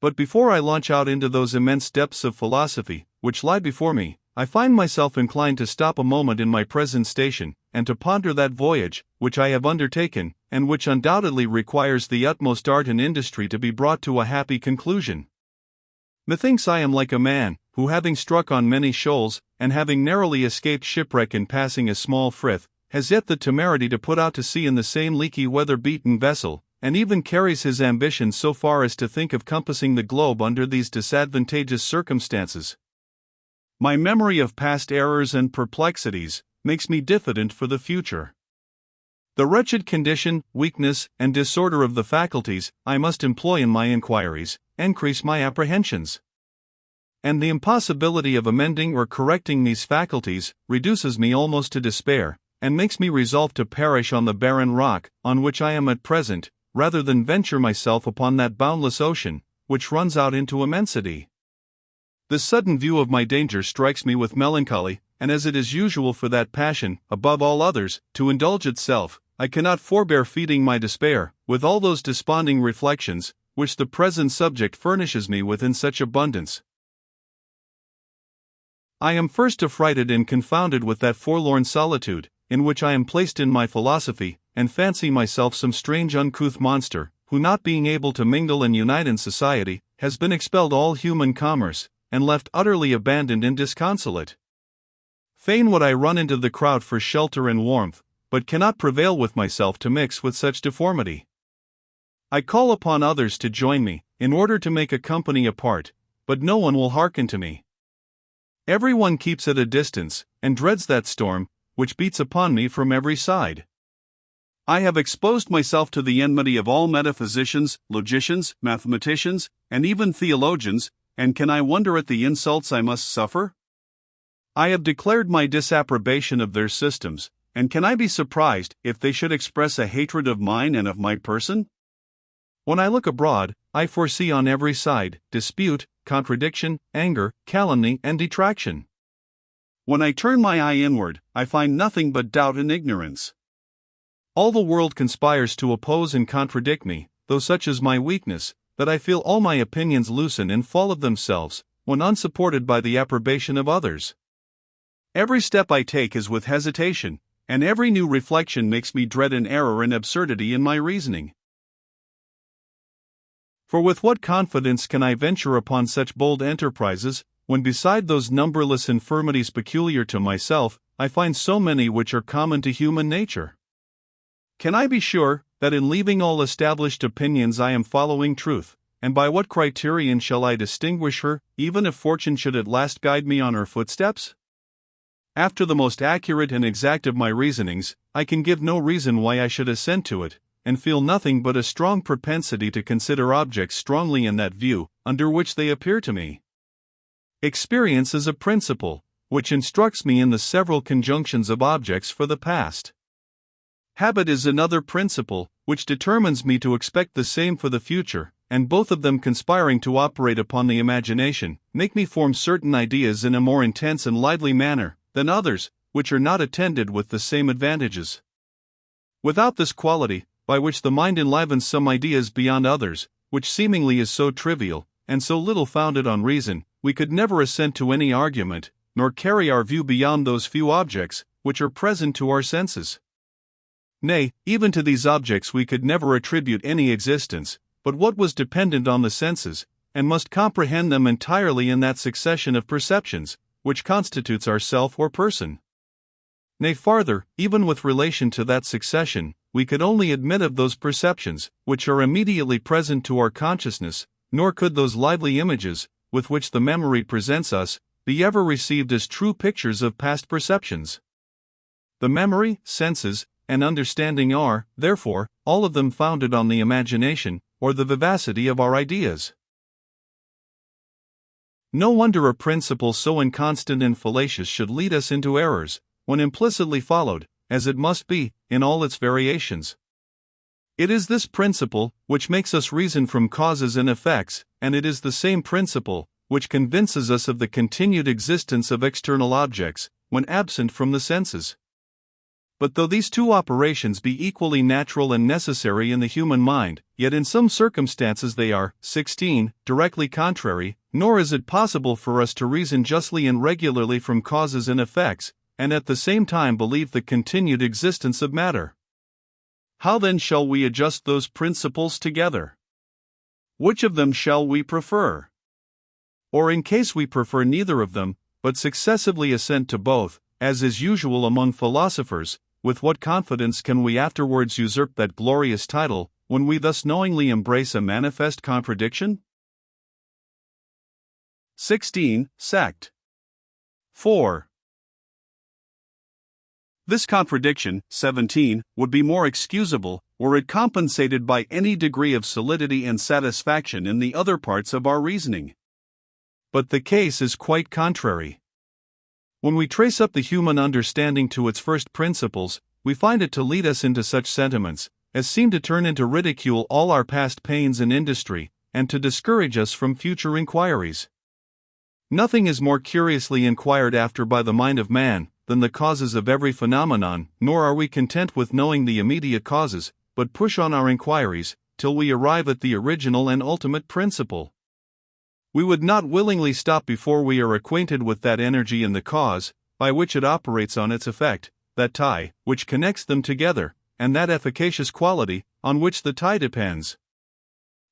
But before I launch out into those immense depths of philosophy, which lie before me, I find myself inclined to stop a moment in my present station, and to ponder that voyage, which I have undertaken, and which undoubtedly requires the utmost art and industry to be brought to a happy conclusion. Methinks I am like a man, who having struck on many shoals, and having narrowly escaped shipwreck in passing a small frith, has yet the temerity to put out to sea in the same leaky weather-beaten vessel, and even carries his ambition so far as to think of compassing the globe under these disadvantageous circumstances. My memory of past errors and perplexities makes me diffident for the future. The wretched condition, weakness, and disorder of the faculties I must employ in my inquiries increase my apprehensions. And the impossibility of amending or correcting these faculties reduces me almost to despair, and makes me resolve to perish on the barren rock on which I am at present, rather than venture myself upon that boundless ocean, which runs out into immensity. This sudden view of my danger strikes me with melancholy, and as it is usual for that passion, above all others, to indulge itself, I cannot forbear feeding my despair with all those desponding reflections, which the present subject furnishes me with in such abundance. I am first affrighted and confounded with that forlorn solitude, in which I am placed in my philosophy, and fancy myself some strange uncouth monster, who not being able to mingle and unite in society, has been expelled all human commerce, and left utterly abandoned and disconsolate. Fain would I run into the crowd for shelter and warmth, but cannot prevail with myself to mix with such deformity. I call upon others to join me, in order to make a company apart, but no one will hearken to me. Every one keeps at a distance, and dreads that storm, which beats upon me from every side. I have exposed myself to the enmity of all metaphysicians, logicians, mathematicians, and even theologians, and can I wonder at the insults I must suffer? I have declared my disapprobation of their systems, and can I be surprised if they should express a hatred of mine and of my person? When I look abroad, I foresee on every side dispute, contradiction, anger, calumny, and detraction. When I turn my eye inward, I find nothing but doubt and ignorance. All the world conspires to oppose and contradict me, though such is my weakness, that I feel all my opinions loosen and fall of themselves, when unsupported by the approbation of others. Every step I take is with hesitation, and every new reflection makes me dread an error and absurdity in my reasoning. For with what confidence can I venture upon such bold enterprises, when beside those numberless infirmities peculiar to myself, I find so many which are common to human nature? Can I be sure that in leaving all established opinions I am following truth, and by what criterion shall I distinguish her, even if fortune should at last guide me on her footsteps? After the most accurate and exact of my reasonings, I can give no reason why I should assent to it, and feel nothing but a strong propensity to consider objects strongly in that view, under which they appear to me. Experience is a principle, which instructs me in the several conjunctions of objects for the past. Habit is another principle, which determines me to expect the same for the future, and both of them conspiring to operate upon the imagination, make me form certain ideas in a more intense and lively manner than others, which are not attended with the same advantages. Without this quality, by which the mind enlivens some ideas beyond others, which seemingly is so trivial, and so little founded on reason, we could never assent to any argument, nor carry our view beyond those few objects, which are present to our senses. Nay, even to these objects we could never attribute any existence, but what was dependent on the senses, and must comprehend them entirely in that succession of perceptions, which constitutes our self or person. Nay, farther, even with relation to that succession, we could only admit of those perceptions, which are immediately present to our consciousness, nor could those lively images, with which the memory presents us, be ever received as true pictures of past perceptions. The memory, senses, and understanding are, therefore, all of them founded on the imagination, or the vivacity of our ideas. No wonder a principle so inconstant and fallacious should lead us into errors, when implicitly followed, as it must be, in all its variations. It is this principle which makes us reason from causes and effects, and it is the same principle which convinces us of the continued existence of external objects, when absent from the senses. But though these two operations be equally natural and necessary in the human mind, yet in some circumstances they are, 16, directly contrary, nor is it possible for us to reason justly and regularly from causes and effects, and at the same time believe the continued existence of matter. How then shall we adjust those principles together? Which of them shall we prefer? Or in case we prefer neither of them, but successively assent to both, as is usual among philosophers, with what confidence can we afterwards usurp that glorious title, when we thus knowingly embrace a manifest contradiction? 16. Sect. 4. This contradiction, 17, would be more excusable, were it compensated by any degree of solidity and satisfaction in the other parts of our reasoning. But the case is quite contrary. When we trace up the human understanding to its first principles, we find it to lead us into such sentiments as seem to turn into ridicule all our past pains and industry, and to discourage us from future inquiries. Nothing is more curiously inquired after by the mind of man than the causes of every phenomenon, nor are we content with knowing the immediate causes, but push on our inquiries till we arrive at the original and ultimate principle. We would not willingly stop before we are acquainted with that energy in the cause, by which it operates on its effect, that tie, which connects them together, and that efficacious quality, on which the tie depends.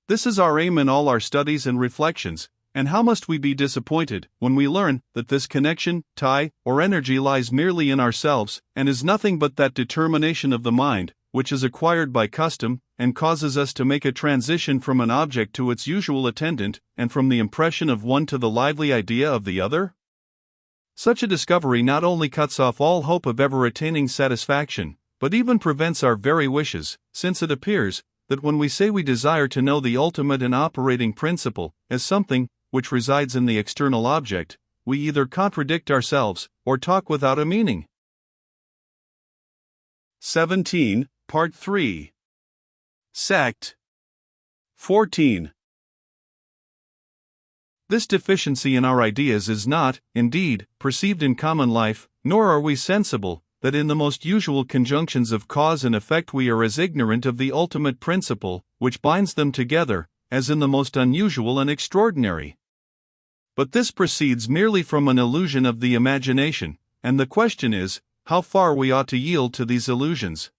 This is our aim in all our studies and reflections, and how must we be disappointed when we learn that this connection, tie, or energy lies merely in ourselves, and is nothing but that determination of the mind, which is acquired by custom, and causes us to make a transition from an object to its usual attendant, and from the impression of one to the lively idea of the other? Such a discovery not only cuts off all hope of ever attaining satisfaction, but even prevents our very wishes, since it appears that when we say we desire to know the ultimate and operating principle, as something which resides in the external object, we either contradict ourselves, or talk without a meaning. 17. Part 3. Sect. 14. This deficiency in our ideas is not, indeed, perceived in common life, nor are we sensible that in the most usual conjunctions of cause and effect we are as ignorant of the ultimate principle which binds them together, as in the most unusual and extraordinary. But this proceeds merely from an illusion of the imagination, and the question is, how far we ought to yield to these illusions.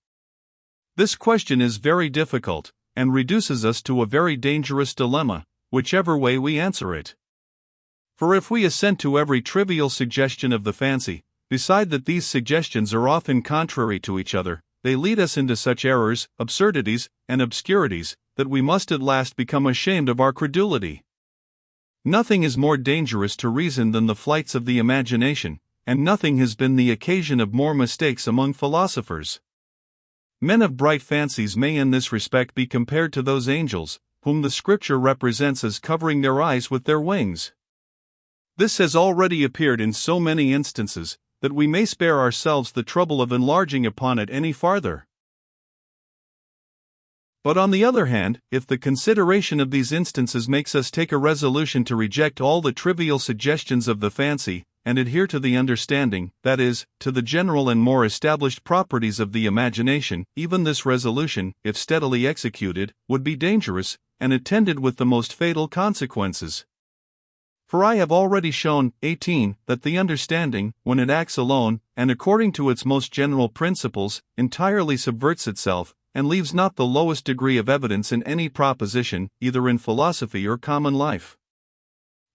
This question is very difficult, and reduces us to a very dangerous dilemma, whichever way we answer it. For if we assent to every trivial suggestion of the fancy, beside that these suggestions are often contrary to each other, they lead us into such errors, absurdities, and obscurities, that we must at last become ashamed of our credulity. Nothing is more dangerous to reason than the flights of the imagination, and nothing has been the occasion of more mistakes among philosophers. Men of bright fancies may in this respect be compared to those angels, whom the Scripture represents as covering their eyes with their wings. This has already appeared in so many instances, that we may spare ourselves the trouble of enlarging upon it any farther. But on the other hand, if the consideration of these instances makes us take a resolution to reject all the trivial suggestions of the fancy, and adhere to the understanding, that is, to the general and more established properties of the imagination, even this resolution, if steadily executed, would be dangerous, and attended with the most fatal consequences. For I have already shown, 18, that the understanding, when it acts alone, and according to its most general principles, entirely subverts itself, and leaves not the lowest degree of evidence in any proposition, either in philosophy or common life.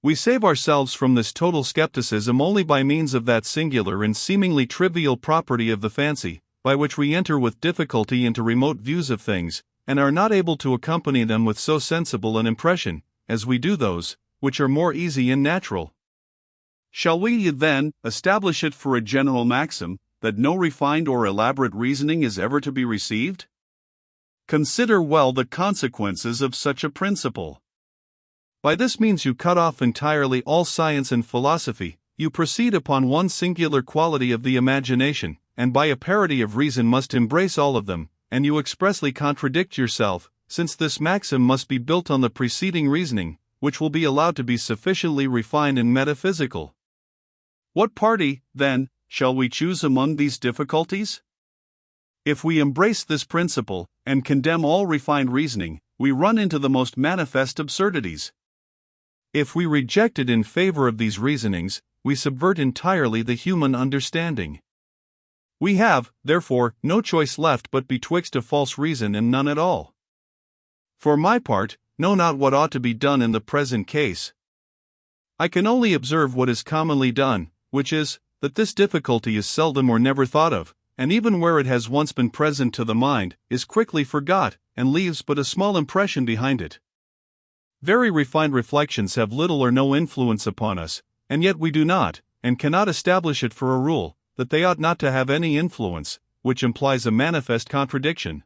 We save ourselves from this total skepticism only by means of that singular and seemingly trivial property of the fancy, by which we enter with difficulty into remote views of things, and are not able to accompany them with so sensible an impression, as we do those which are more easy and natural. Shall we, then, establish it for a general maxim, that no refined or elaborate reasoning is ever to be received? Consider well the consequences of such a principle. By this means you cut off entirely all science and philosophy, you proceed upon one singular quality of the imagination, and by a parity of reason must embrace all of them, and you expressly contradict yourself, since this maxim must be built on the preceding reasoning, which will be allowed to be sufficiently refined and metaphysical. What party, then, shall we choose among these difficulties? If we embrace this principle, and condemn all refined reasoning, we run into the most manifest absurdities. If we reject it in favor of these reasonings, we subvert entirely the human understanding. We have, therefore, no choice left but betwixt a false reason and none at all. For my part, know not what ought to be done in the present case. I can only observe what is commonly done, which is, that this difficulty is seldom or never thought of, and even where it has once been present to the mind, is quickly forgot, and leaves but a small impression behind it. Very refined reflections have little or no influence upon us, and yet we do not, and cannot establish it for a rule, that they ought not to have any influence, which implies a manifest contradiction.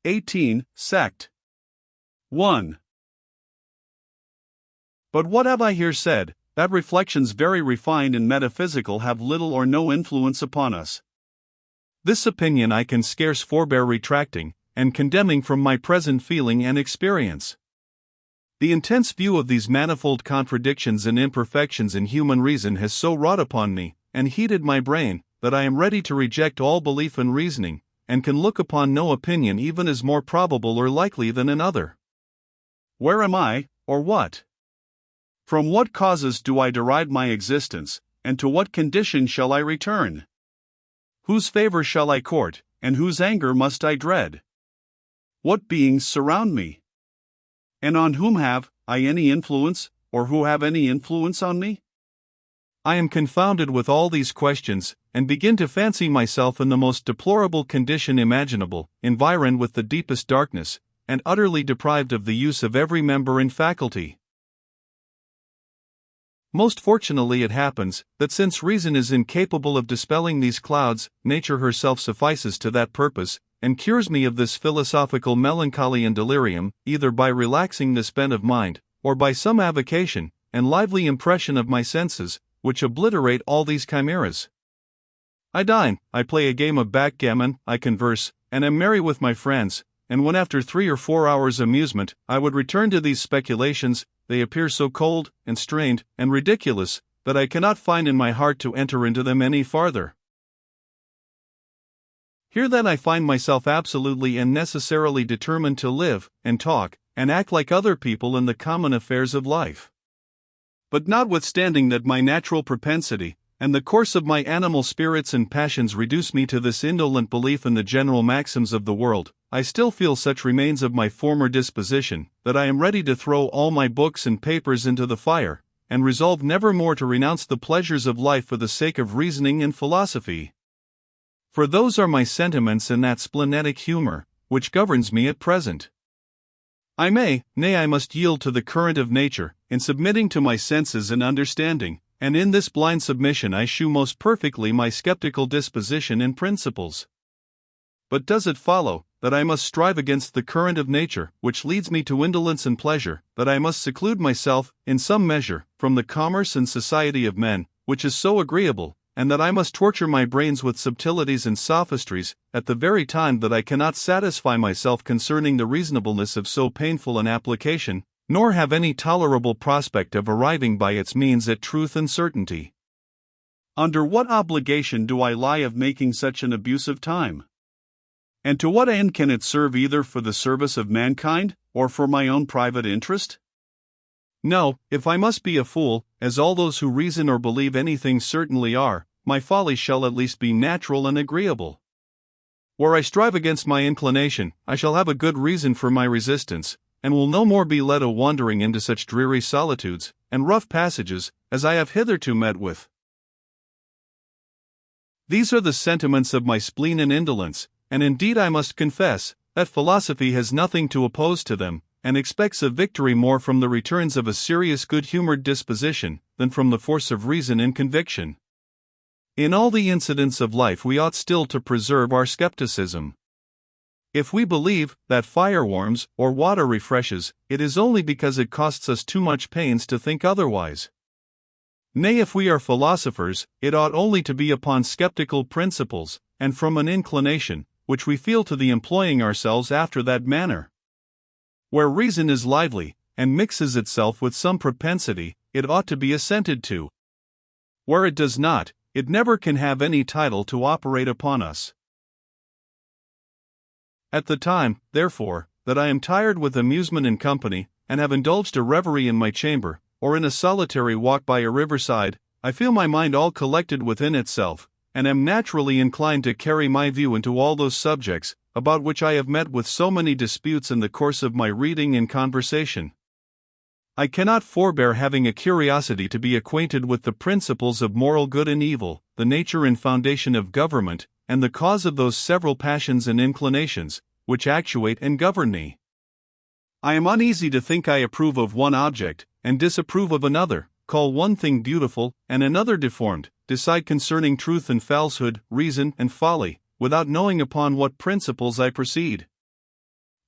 18. Sect 1. But what have I here said? That reflections very refined and metaphysical have little or no influence upon us. This opinion I can scarce forbear retracting, and condemning from my present feeling and experience. The intense view of these manifold contradictions and imperfections in human reason has so wrought upon me, and heated my brain, that I am ready to reject all belief and reasoning, and can look upon no opinion even as more probable or likely than another. Where am I, or what? From what causes do I derive my existence, and to what condition shall I return? Whose favor shall I court, and whose anger must I dread? What beings surround me? And on whom have I any influence, or who have any influence on me? I am confounded with all these questions, and begin to fancy myself in the most deplorable condition imaginable, environed with the deepest darkness, and utterly deprived of the use of every member and faculty. Most fortunately it happens, that since reason is incapable of dispelling these clouds, nature herself suffices to that purpose, and cures me of this philosophical melancholy and delirium, either by relaxing this bent of mind, or by some avocation, and lively impression of my senses, which obliterate all these chimeras. I dine, I play a game of backgammon, I converse, and am merry with my friends, and when after 3 or 4 hours' amusement, I would return to these speculations, they appear so cold, and strained, and ridiculous, that I cannot find in my heart to enter into them any farther. Here then I find myself absolutely and necessarily determined to live, and talk, and act like other people in the common affairs of life. But notwithstanding that my natural propensity, and the course of my animal spirits and passions reduce me to this indolent belief in the general maxims of the world, I still feel such remains of my former disposition, that I am ready to throw all my books and papers into the fire, and resolve never more to renounce the pleasures of life for the sake of reasoning and philosophy. For those are my sentiments and that splenetic humor, which governs me at present. I may, nay I must yield to the current of nature, in submitting to my senses and understanding, and in this blind submission I shew most perfectly my skeptical disposition and principles. But does it follow, that I must strive against the current of nature, which leads me to indolence and pleasure, that I must seclude myself, in some measure, from the commerce and society of men, which is so agreeable, and that I must torture my brains with subtilities and sophistries, at the very time that I cannot satisfy myself concerning the reasonableness of so painful an application, nor have any tolerable prospect of arriving by its means at truth and certainty? Under what obligation do I lie of making such an abuse of time? And to what end can it serve either for the service of mankind, or for my own private interest? No, if I must be a fool, as all those who reason or believe anything certainly are, my folly shall at least be natural and agreeable. Where I strive against my inclination, I shall have a good reason for my resistance, and will no more be led a-wandering into such dreary solitudes, and rough passages, as I have hitherto met with. These are the sentiments of my spleen and indolence, and indeed I must confess, that philosophy has nothing to oppose to them, and expects a victory more from the returns of a serious good-humored disposition, than from the force of reason and conviction. In all the incidents of life we ought still to preserve our skepticism. If we believe that fire warms, or water refreshes, it is only because it costs us too much pains to think otherwise. Nay, if we are philosophers, it ought only to be upon skeptical principles, and from an inclination, which we feel to the employing ourselves after that manner. Where reason is lively, and mixes itself with some propensity, it ought to be assented to. Where it does not, it never can have any title to operate upon us. At the time, therefore, that I am tired with amusement in company, and have indulged a reverie in my chamber, or in a solitary walk by a riverside, I feel my mind all collected within itself, and am naturally inclined to carry my view into all those subjects, about which I have met with so many disputes in the course of my reading and conversation. I cannot forbear having a curiosity to be acquainted with the principles of moral good and evil, the nature and foundation of government, and the cause of those several passions and inclinations, which actuate and govern me. I am uneasy to think I approve of one object, and disapprove of another, call one thing beautiful, and another deformed, decide concerning truth and falsehood, reason and folly, without knowing upon what principles I proceed.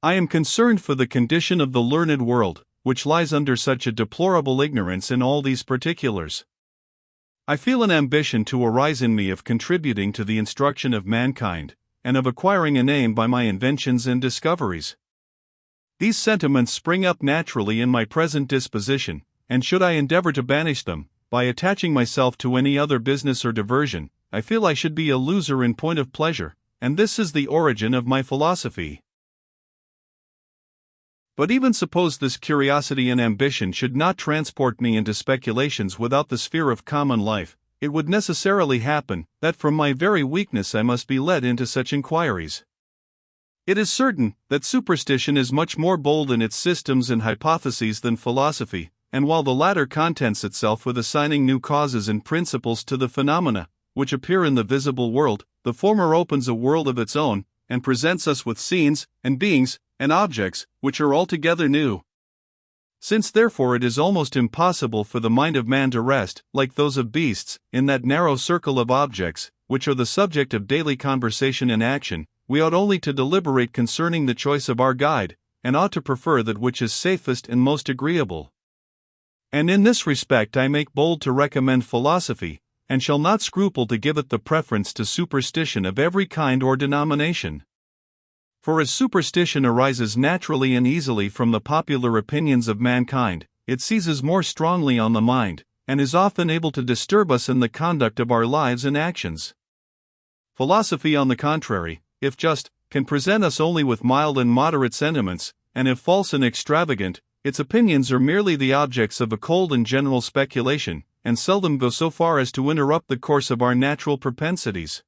I am concerned for the condition of the learned world, which lies under such a deplorable ignorance in all these particulars. I feel an ambition to arise in me of contributing to the instruction of mankind, and of acquiring a name by my inventions and discoveries. These sentiments spring up naturally in my present disposition, and should I endeavor to banish them, by attaching myself to any other business or diversion, I feel I should be a loser in point of pleasure, and this is the origin of my philosophy. But even suppose this curiosity and ambition should not transport me into speculations without the sphere of common life, it would necessarily happen that from my very weakness I must be led into such inquiries. It is certain that superstition is much more bold in its systems and hypotheses than philosophy, and while the latter contents itself with assigning new causes and principles to the phenomena which appear in the visible world, the former opens a world of its own, and presents us with scenes, and beings, and objects, which are altogether new. Since therefore it is almost impossible for the mind of man to rest, like those of beasts, in that narrow circle of objects, which are the subject of daily conversation and action, we ought only to deliberate concerning the choice of our guide, and ought to prefer that which is safest and most agreeable. And in this respect I make bold to recommend philosophy, and shall not scruple to give it the preference to superstition of every kind or denomination. For as superstition arises naturally and easily from the popular opinions of mankind, it seizes more strongly on the mind, and is often able to disturb us in the conduct of our lives and actions. Philosophy, on the contrary, if just, can present us only with mild and moderate sentiments, and if false and extravagant, its opinions are merely the objects of a cold and general speculation, and seldom go so far as to interrupt the course of our natural propensities.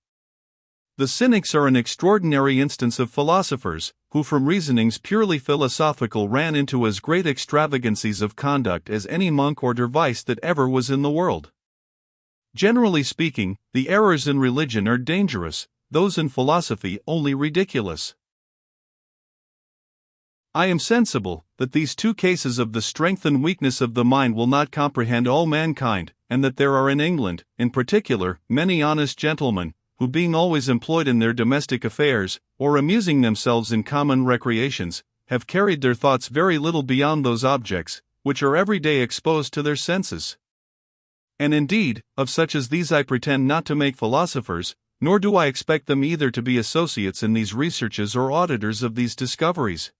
The cynics are an extraordinary instance of philosophers, who from reasonings purely philosophical ran into as great extravagancies of conduct as any monk or dervice that ever was in the world. Generally speaking, the errors in religion are dangerous, those in philosophy only ridiculous. I am sensible that these two cases of the strength and weakness of the mind will not comprehend all mankind, and that there are in England, in particular, many honest gentlemen, who being always employed in their domestic affairs, or amusing themselves in common recreations, have carried their thoughts very little beyond those objects, which are every day exposed to their senses. And indeed, of such as these I pretend not to make philosophers, nor do I expect them either to be associates in these researches or auditors of these discoveries.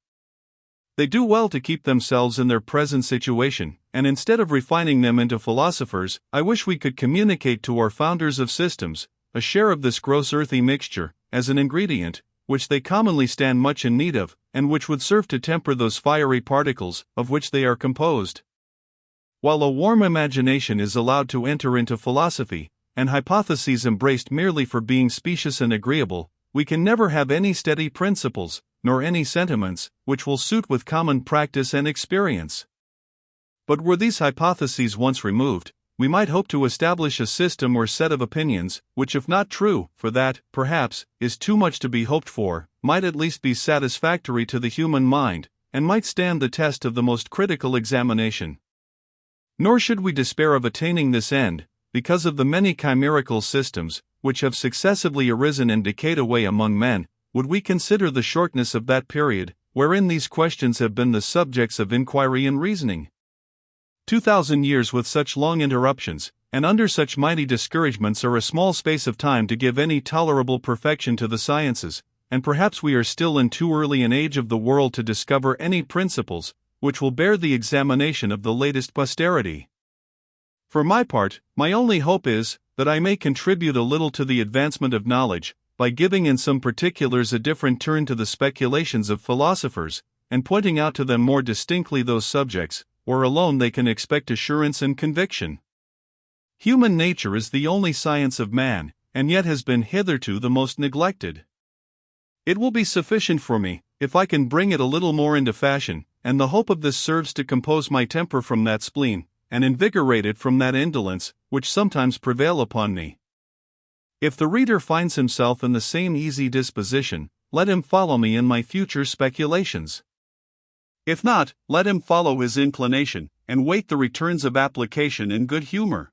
They do well to keep themselves in their present situation, and instead of refining them into philosophers, I wish we could communicate to our founders of systems a share of this gross earthy mixture, as an ingredient, which they commonly stand much in need of, and which would serve to temper those fiery particles, of which they are composed. While a warm imagination is allowed to enter into philosophy, and hypotheses embraced merely for being specious and agreeable, we can never have any steady principles, nor any sentiments, which will suit with common practice and experience. But were these hypotheses once removed, we might hope to establish a system or set of opinions, which if not true, for that, perhaps, is too much to be hoped for, might at least be satisfactory to the human mind, and might stand the test of the most critical examination. Nor should we despair of attaining this end, because of the many chimerical systems, which have successively arisen and decayed away among men, would we consider the shortness of that period, wherein these questions have been the subjects of inquiry and reasoning. 2,000 years with such long interruptions, and under such mighty discouragements are a small space of time to give any tolerable perfection to the sciences, and perhaps we are still in too early an age of the world to discover any principles, which will bear the examination of the latest posterity. For my part, my only hope is that I may contribute a little to the advancement of knowledge, by giving in some particulars a different turn to the speculations of philosophers, and pointing out to them more distinctly those subjects where alone they can expect assurance and conviction. Human nature is the only science of man, and yet has been hitherto the most neglected. It will be sufficient for me, if I can bring it a little more into fashion, and the hope of this serves to compose my temper from that spleen, and invigorate it from that indolence, which sometimes prevail upon me. If the reader finds himself in the same easy disposition, let him follow me in my future speculations. If not, let him follow his inclination, and wait the returns of application in good humor.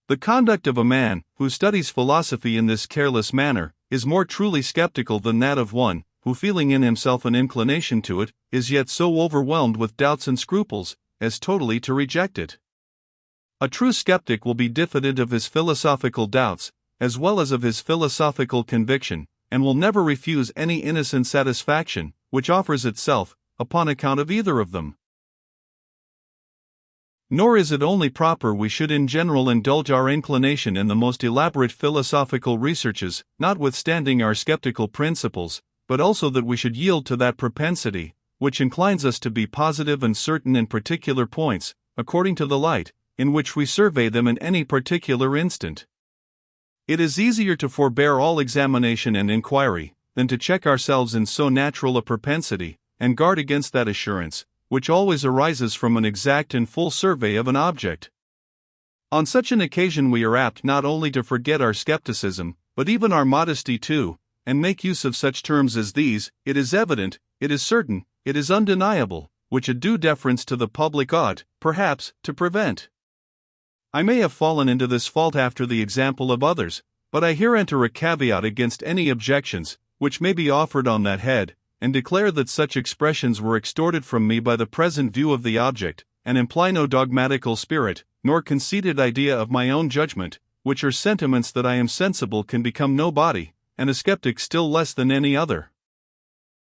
The conduct of a man who studies philosophy in this careless manner is more truly skeptical than that of one who, feeling in himself an inclination to it, is yet so overwhelmed with doubts and scruples as totally to reject it. A true skeptic will be diffident of his philosophical doubts, as well as of his philosophical conviction, and will never refuse any innocent satisfaction which offers itself, upon account of either of them. Nor is it only proper we should in general indulge our inclination in the most elaborate philosophical researches, notwithstanding our skeptical principles, but also that we should yield to that propensity, which inclines us to be positive and certain in particular points, according to the light in which we survey them in any particular instant. It is easier to forbear all examination and inquiry, than to check ourselves in so natural a propensity, and guard against that assurance, which always arises from an exact and full survey of an object. On such an occasion we are apt not only to forget our skepticism, but even our modesty too, and make use of such terms as these: it is evident, it is certain, it is undeniable, which a due deference to the public ought, perhaps, to prevent. I may have fallen into this fault after the example of others, but I here enter a caveat against any objections which may be offered on that head, and declare that such expressions were extorted from me by the present view of the object, and imply no dogmatical spirit, nor conceited idea of my own judgment, which are sentiments that I am sensible can become no body, and a skeptic still less than any other.